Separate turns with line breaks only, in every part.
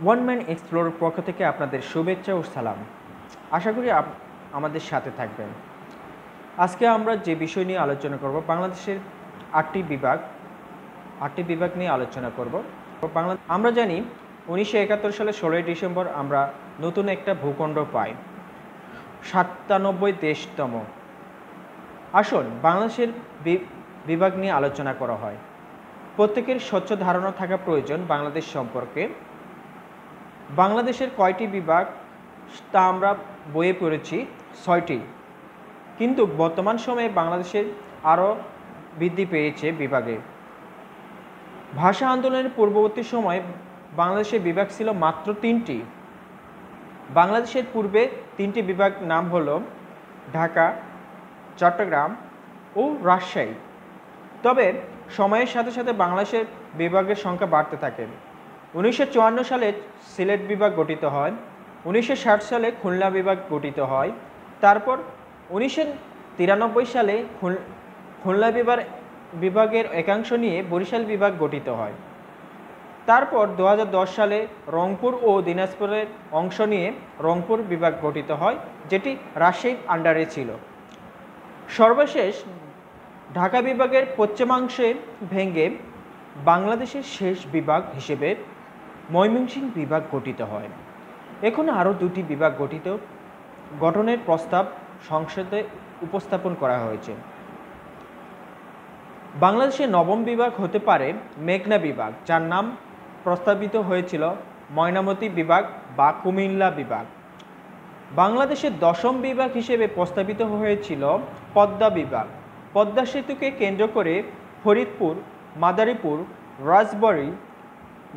One man এক্সপ্লোরের পক্ষ থেকে আপনাদের শুভেচ্ছা ও সালাম। আশা করি আমাদের সাথে থাকবেন। আজকে আমরা যে বিষয় নিয়ে আলোচনা করব, বাংলাদেশের আটটি বিভাগ নিয়ে আলোচনা করব। আমরা জানি 1971 সালে 16ই ডিসেম্বর আমরা নতুন একটা ভূখণ্ড পাই, 97তম। আসুন বাংলাদেশের বিভাগ নিয়ে আলোচনা করা হয়। প্রত্যেকের স্বচ্ছ ধারণা থাকা প্রয়োজন বাংলাদেশ সম্পর্কে। বাংলাদেশের কয়টি বিভাগ তা আমরা বইয়ে পড়েছি, 6টি, কিন্তু বর্তমান সময়ে বাংলাদেশের আরও বৃদ্ধি পেয়েছে বিভাগে। ভাষা আন্দোলনের পূর্ববর্তী সময়ে বাংলাদেশের বিভাগ ছিল মাত্র 3টি। বাংলাদেশের পূর্বে 3টি বিভাগ নাম হলো ঢাকা, চট্টগ্রাম ও রাজশাহী। তবে সময়ের সাথে সাথে বাংলাদেশের বিভাগের সংখ্যা বাড়তে থাকে। 1954 সালে সিলেট বিভাগ গঠিত হয়, 1960 সালে খুলনা বিভাগ গঠিত হয়, তারপর 1993 সালে খুলনা বিভাগের একাংশ নিয়ে বরিশাল বিভাগ গঠিত হয়। তারপর 2010 সালে রংপুর ও দিনাজপুরের অংশ নিয়ে রংপুর বিভাগ গঠিত হয়, যেটি রাজশাহীর আন্ডারে ছিল। সর্বশেষ ঢাকা বিভাগের পশ্চিমাংশে ভেঙে বাংলাদেশের শেষ বিভাগ হিসেবে ময়মনসিংহ বিভাগ গঠিত হয়। এখন আরও 2টি বিভাগ গঠনের প্রস্তাব সংসদে উপস্থাপন করা হয়েছে। বাংলাদেশের 9ম বিভাগ হতে পারে মেঘনা বিভাগ, যার নাম প্রস্তাবিত হয়েছিল ময়নামতি বিভাগ বা কুমিল্লা বিভাগ। বাংলাদেশের 10ম বিভাগ হিসেবে প্রস্তাবিত হয়েছিল পদ্মা বিভাগ। পদ্মা সেতুকে কেন্দ্র করে ফরিদপুর, মাদারীপুর, রাজবাড়ী,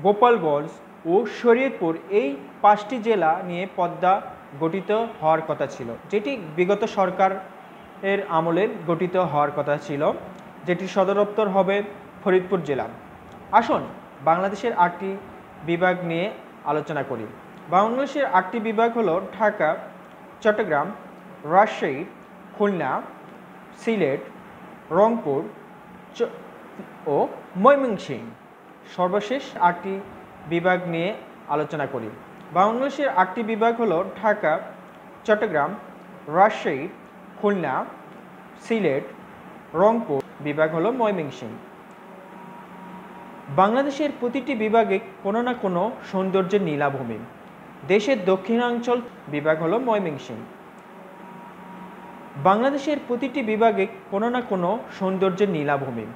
গোপালগঞ্জ ও শরীয়তপুর এই 5টি জেলা নিয়ে পদ্মা গঠিত হওয়ার কথা ছিল, যেটি বিগত সরকারের আমলে গঠিত হওয়ার কথা ছিল, যেটির সদর দপ্তর হবে ফরিদপুর জেলা। আসুন বাংলাদেশের 8টি বিভাগ নিয়ে আলোচনা করি। বাংলাদেশের 8টি বিভাগ হলো ঢাকা, চট্টগ্রাম, রাজশাহী, খুলনা, সিলেট, রংপুর ও ময়মনসিংহ। সর্বশেষ 8টি বিভাগ নিয়ে আলোচনা করি। বাংলাদেশের 8টি বিভাগ হলো ঢাকা, চট্টগ্রাম, রাজশাহী, খুলনা, সিলেট, রংপুর বিভাগ হলো ময়মনসিংহ। বাংলাদেশের প্রতিটি বিভাগে কোনো না কোনো সৌন্দর্যের নীলাভূমি। দেশের দক্ষিণাঞ্চল বিভাগ হলো ময়মনসিংহ। বাংলাদেশের প্রতিটি বিভাগে কোনো না কোনো সৌন্দর্যের নীলাভূমি।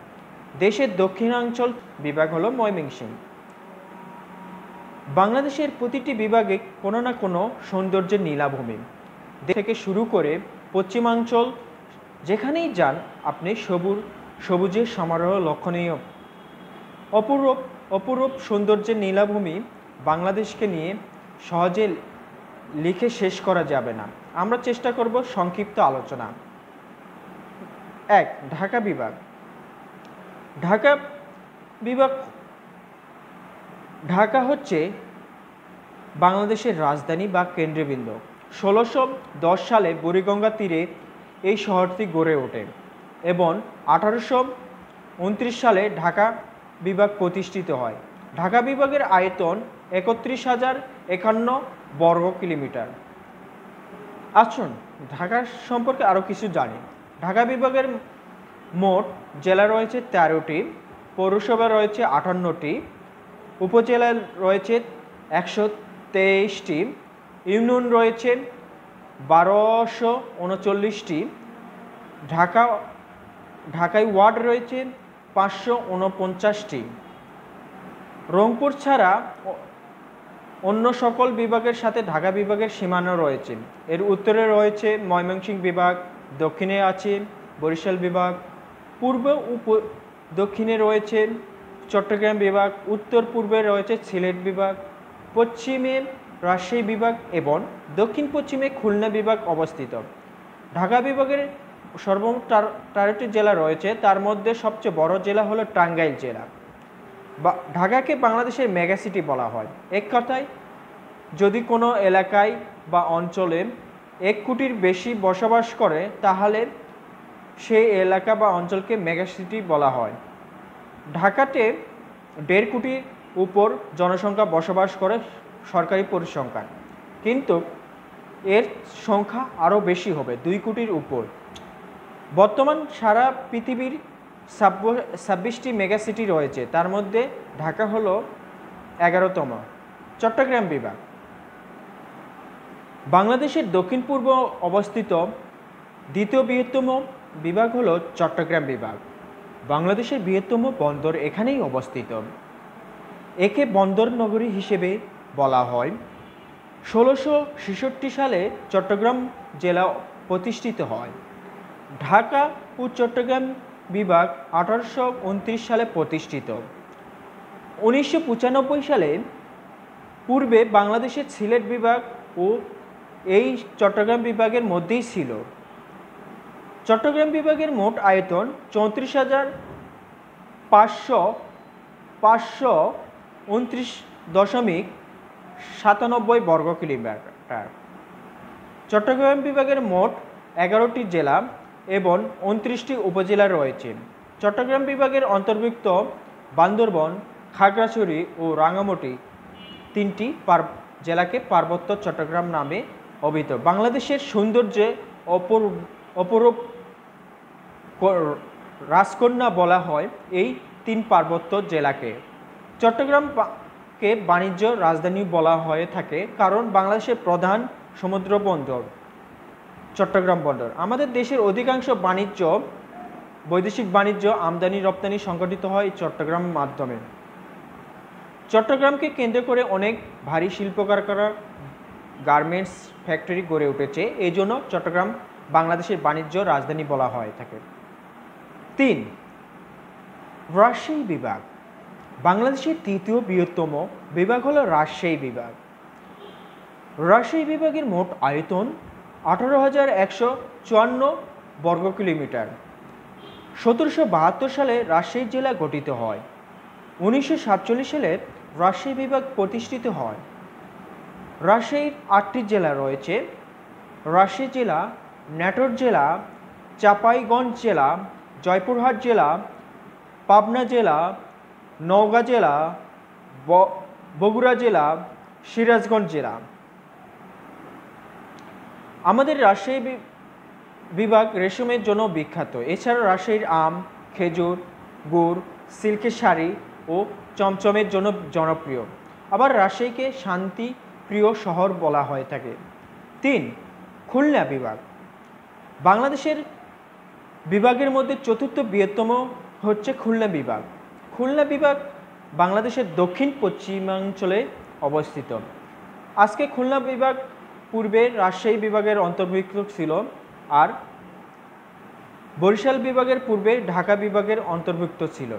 দেশের দক্ষিণাঞ্চল বিভাগ হলো ময়মনসিংহ। বাংলাদেশের প্রতিটি বিভাগে কোনো না কোনো সৌন্দর্যের নীলাভূমি থেকে শুরু করে পশ্চিমাঞ্চল, যেখানেই যান আপনি সবুজের সমারোহ লক্ষণীয়। অপরূপ সৌন্দর্যের নীলাভূমি বাংলাদেশকে নিয়ে সহজে লিখে শেষ করা যাবে না। আমরা চেষ্টা করব সংক্ষিপ্ত আলোচনা। 1. ঢাকা বিভাগ। ঢাকা হচ্ছে বাংলাদেশের রাজধানী বা কেন্দ্রবিন্দু। 1610 সালে বুড়িগঙ্গা তীরে এই শহরটি গড়ে ওঠে এবং 1829 সালে ঢাকা বিভাগ প্রতিষ্ঠিত হয়। ঢাকা বিভাগের আয়তন 31,051 বর্গ কিলোমিটার। আসুন ঢাকা সম্পর্কে আরও কিছু জানি। ঢাকা বিভাগের মোট জেলা রয়েছে 13টি, পৌরসভা রয়েছে 58টি, উপজেলা রয়েছে 123টি, ইউনিয়ন রয়েছে 1239টি, ঢাকায় ওয়ার্ড রয়েছে 549টি। রংপুর ছাড়া অন্য সকল বিভাগের সাথে ঢাকা বিভাগের সীমানা রয়েছে। এর উত্তরে রয়েছে ময়মনসিংহ বিভাগ, দক্ষিণে আছে বরিশাল বিভাগ, পূর্ব ও দক্ষিণে রয়েছে চট্টগ্রাম বিভাগ, উত্তর পূর্বে রয়েছে সিলেট বিভাগ, পশ্চিমে রাজশাহী বিভাগ এবং দক্ষিণ পশ্চিমে খুলনা বিভাগ অবস্থিত। ঢাকা বিভাগের সর্বমোট 13টি জেলা রয়েছে, তার মধ্যে সবচেয়ে বড় জেলা হলো টাঙ্গাইল জেলা। ঢাকাকে বাংলাদেশের মেগা সিটি বলা হয়। এক কথায়, যদি কোনো এলাকায় বা অঞ্চলে 1 কোটির বেশি বসবাস করে, তাহলে সেই এলাকা বা অঞ্চলকে মেগা সিটি বলা হয়। ঢাকাতে 1.5 কোটির উপর জনসংখ্যা বসবাস করে সরকারি পরিসংখ্যান, কিন্তু এর সংখ্যা আরও বেশি হবে, 2 কোটির উপর। বর্তমান সারা পৃথিবীর 26টি মেগাসিটি রয়েছে, তার মধ্যে ঢাকা হলো 11তম। চট্টগ্রাম বিভাগ বাংলাদেশের দক্ষিণ পূর্ব অবস্থিত দ্বিতীয় বৃহত্তম বিভাগ হলো চট্টগ্রাম বিভাগ। বাংলাদেশের বৃহত্তম বন্দর এখানেই অবস্থিত। একে বন্দর নগরী হিসেবে বলা হয়। 1666 সালে চট্টগ্রাম জেলা প্রতিষ্ঠিত হয়। ঢাকা ও চট্টগ্রাম বিভাগ 1829 সালে প্রতিষ্ঠিত। 1995 সালে পূর্বে বাংলাদেশের সিলেট বিভাগ ও এই চট্টগ্রাম বিভাগের মধ্যেই ছিল। চট্টগ্রাম বিভাগের মোট আয়তন 34,529.97 বর্গ কিলোমিটার। চট্টগ্রাম বিভাগের মোট 11টি জেলা এবং 29টি উপজেলা রয়েছে। চট্টগ্রাম বিভাগের অন্তর্ভুক্ত বান্দরবান, খাগড়াছড়ি ও রাঙ্গামাটি 3টি জেলাকে পার্বত্য চট্টগ্রাম নামে অভিহিত। বাংলাদেশের সৌন্দর্যে অপরূপ রাজকন্যা বলা হয় এই 3 পার্বত্য জেলাকে। চট্টগ্রামকে বাণিজ্য রাজধানী বলা হয়ে থাকে কারণ বাংলাদেশের প্রধান সমুদ্র বন্দর চট্টগ্রাম বন্দর। আমাদের দেশের অধিকাংশ বৈদেশিক বাণিজ্য, আমদানি রপ্তানি সংগঠিত হয় চট্টগ্রাম মাধ্যমে। চট্টগ্রামকে কেন্দ্র করে অনেক ভারী শিল্প কারখানা, গার্মেন্টস ফ্যাক্টরি গড়ে উঠেছে, এই জন্য চট্টগ্রাম বাংলাদেশের বাণিজ্য রাজধানী বলা হয়ে থাকে। 3. রাজশাহী বিভাগ বাংলাদেশের তৃতীয় বৃহত্তম বিভাগ হলো রাজশাহী বিভাগ। রাজশাহী বিভাগের মোট আয়তন 18,154 বর্গ কিলোমিটার। 1772 সালে রাজশাহী জেলা গঠিত হয়। 1947 সালে রাজশাহী বিভাগ প্রতিষ্ঠিত হয়। রাজশাহীর 8টি জেলা রয়েছে: রাজশাহী জেলা, নাটোর জেলা, চাঁপাইগঞ্জ জেলা, জয়পুরহাট জেলা, পাবনা জেলা, নওগাঁ জেলা, বগুড়া জেলা, সিরাজগঞ্জ জেলা। আমাদের রাজশাহী বিভাগ রেশমের জন্য বিখ্যাত। এছাড়া রাজশাহীর আম, খেজুর, গুড়, সিল্কের শাড়ি ও চমচমের জন্য জনপ্রিয়। আবার রাজশাহীকে শান্তি প্রিয় শহর বলা হয়ে থাকে। 3. খুলনা বিভাগ বাংলাদেশের বিভাগের মধ্যে চতুর্থ বৃহত্তম হচ্ছে খুলনা বিভাগ। খুলনা বিভাগ বাংলাদেশের দক্ষিণ পশ্চিমাঞ্চলে অবস্থিত। আজকে খুলনা বিভাগ পূর্বে রাজশাহী বিভাগের অন্তর্ভুক্ত ছিল, আর বরিশাল বিভাগের পূর্বে ঢাকা বিভাগের অন্তর্ভুক্ত ছিল।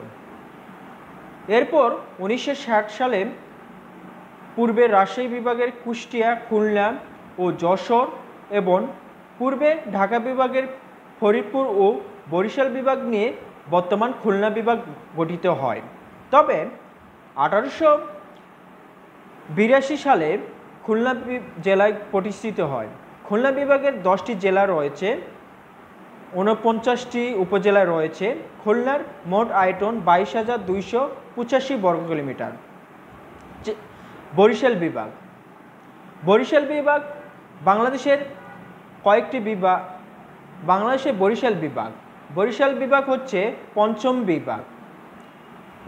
এরপর 1960 সালে পূর্বে রাজশাহী বিভাগের কুষ্টিয়া, খুলনা ও যশোর এবং পূর্বে ঢাকা বিভাগের ফরিদপুর ও বরিশাল বিভাগ নিয়ে বর্তমান খুলনা বিভাগ গঠিত হয়। তবে 1882 সালে খুলনা জেলায় প্রতিষ্ঠিত হয়। খুলনা বিভাগের 10টি জেলা রয়েছে, 49টি উপজেলা রয়েছে। খুলনার মোট আয়তন 22,285 বর্গ কিলোমিটার। বরিশাল বিভাগ বাংলাদেশের কয়েকটি বিভাগ। বাংলাদেশের বরিশাল বিভাগ হচ্ছে 5ম বিভাগ।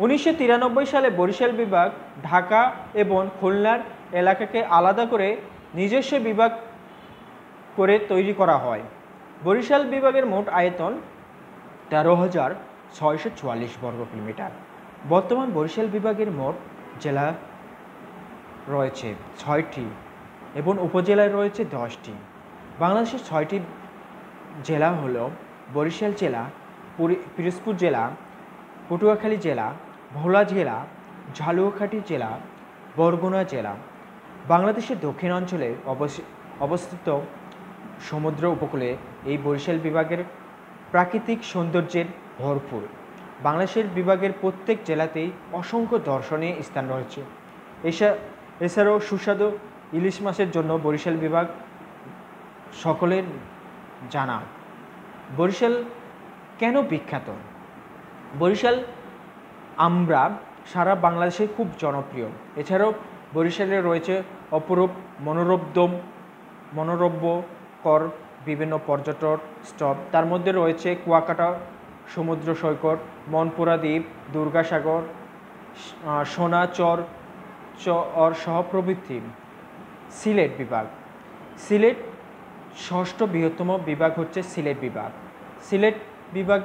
1993 সালে বরিশাল বিভাগ ঢাকা এবং খুলনার এলাকাকে আলাদা করে নিজস্ব বিভাগ করে তৈরি করা হয়। বরিশাল বিভাগের মোট আয়তন 13,644 বর্গ কিলোমিটার। বর্তমান বরিশাল বিভাগের মোট জেলা রয়েছে 6টি এবং উপজেলায় রয়েছে 10টি। বাংলাদেশের 6টি জেলা হলো বরিশাল জেলা, পিরোজপুর জেলা, পটুয়াখালী জেলা, ভোলা জেলা, ঝালকাঠি জেলা, বরগুনা জেলা। বাংলাদেশের দক্ষিণাঞ্চলে অবস্থিত সমুদ্র উপকূলে এই বরিশাল বিভাগের প্রাকৃতিক সৌন্দর্যের ভরপুর। বাংলাদেশের বিভাগের প্রত্যেক জেলাতেই অসংখ্য দর্শনীয় স্থান রয়েছে। এছাড়াও সুস্বাদু ইলিশ মাছের জন্য বরিশাল বিভাগ সকলের জানা। বরিশাল কেন বিখ্যাত? বরিশাল আমরা সারা বাংলাদেশে খুব জনপ্রিয়। এছাড়াও বরিশালে রয়েছে অপরূপ মনোরব্যকর বিভিন্ন পর্যটন স্টপ, তার মধ্যে রয়েছে কুয়াকাটা সমুদ্র সৈকত, মনপুরা দ্বীপ, দুর্গাসাগর, সোনাচর সহ প্রভৃতি। সিলেট বিভাগ। সিলেট ষষ্ঠ বৃহত্তম বিভাগ হচ্ছে সিলেট বিভাগ। সিলেট বিভাগ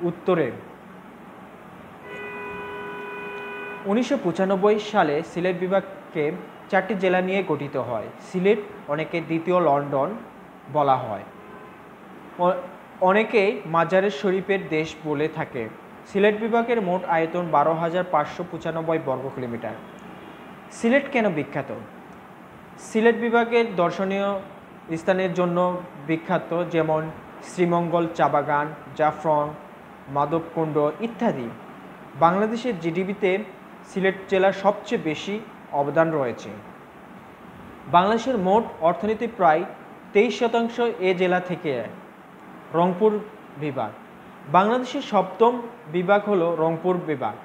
উত্তরে 1995 সালে সিলেট বিভাগকে 4টি জেলা নিয়ে গঠিত হয়। সিলেট অনেকে দ্বিতীয় লন্ডন বলা হয়, অনেকেই মাজারে শরীফের দেশ বলে থাকে। সিলেট বিভাগের মোট আয়তন 12,595 বর্গ কিলোমিটার। সিলেট কেন বিখ্যাত? সিলেট বিভাগের দর্শনীয় স্থানের জন্য বিখ্যাত, যেমন শ্রীমঙ্গল চা বাগান, জাফলং, মাধবকুণ্ড ইত্যাদি। বাংলাদেশের জিডিপিতে সিলেট জেলার সবচেয়ে বেশি অবদান রয়েছে। বাংলাদেশের মোট অর্থনীতি প্রায় 23% এ জেলা থেকে। রংপুর বিভাগ। বাংলাদেশের 7ম বিভাগ হলো রংপুর বিভাগ।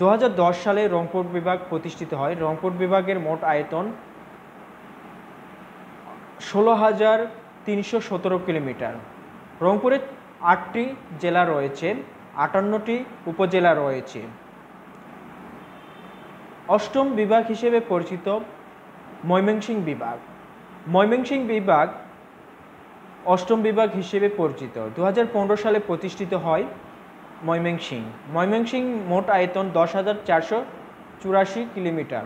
2010 সালে রংপুর বিভাগ প্রতিষ্ঠিত হয়। রংপুর বিভাগের মোট আয়তন 16,317 কিলোমিটার। রংপুরে 8টি জেলা রয়েছে, 58টি উপজেলা রয়েছে। 8ম বিভাগ হিসেবে পরিচিত ময়মনসিংহ বিভাগ। ময়মনসিংহ বিভাগ 8ম বিভাগ হিসেবে পরিচিত। 2015 সালে প্রতিষ্ঠিত হয় ময়মনসিংহ। ময়মনসিংহ মোট আয়তন 10,484 কিলোমিটার।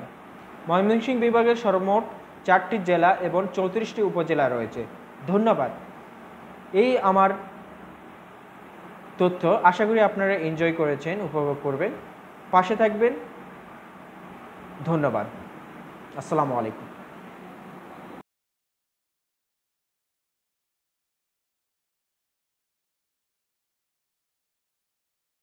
ময়মনসিংহ বিভাগের সর্বমোট 4টি জেলা এবং 34টি উপজেলা রয়েছে। ধন্যবাদ। এই আমার তথ্য, আশা করি আপনারা এনজয় করেছেন, উপভোগ করবেন, পাশে থাকবেন। ধন্যবাদ। আসসালামু আলাইকুম।